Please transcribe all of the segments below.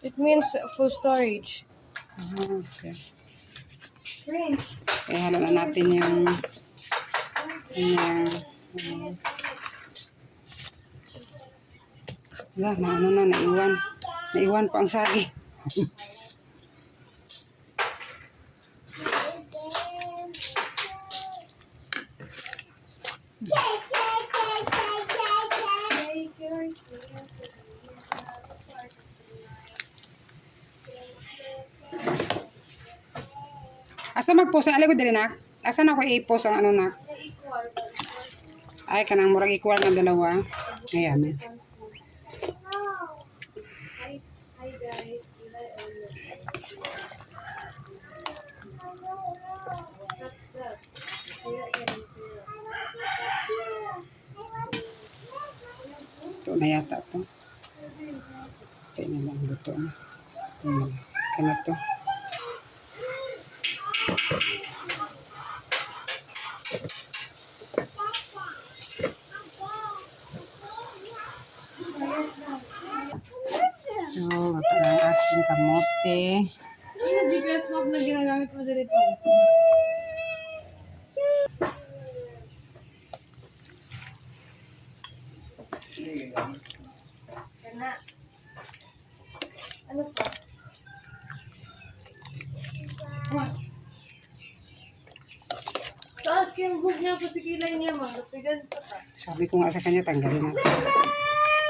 It means full storage. Okay. Prince. Kaya halo na natin yung wala, na ano na, naiwan. Naiwan pa ang sagi. Asa mag-post ang aligod dili nak? Asa na ko i-post ang ano nak? Ay kanang murag equal nga dalawa. Ayan. Hi guys. Ito na yata to. Ito na lang dito na. Kano to? So, ito na ang ating kamote. Hindi ka smoke na ginagamit mo dito. Kana. Ano pa? Taas yung gug niya po si kilay niya, magdapigan pa ka. Sabi ko nga sa kanya, tanggalin natin.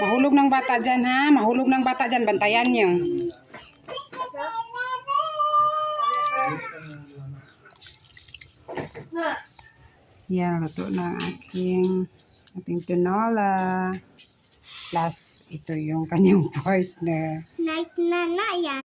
Mahulog ng bata dyan, ha? Mahulog ng bata dyan. Bantayan niyo. Na. Yan, luto na ang ating tinola. Plus, ito yung kanyang partner. Night na yan.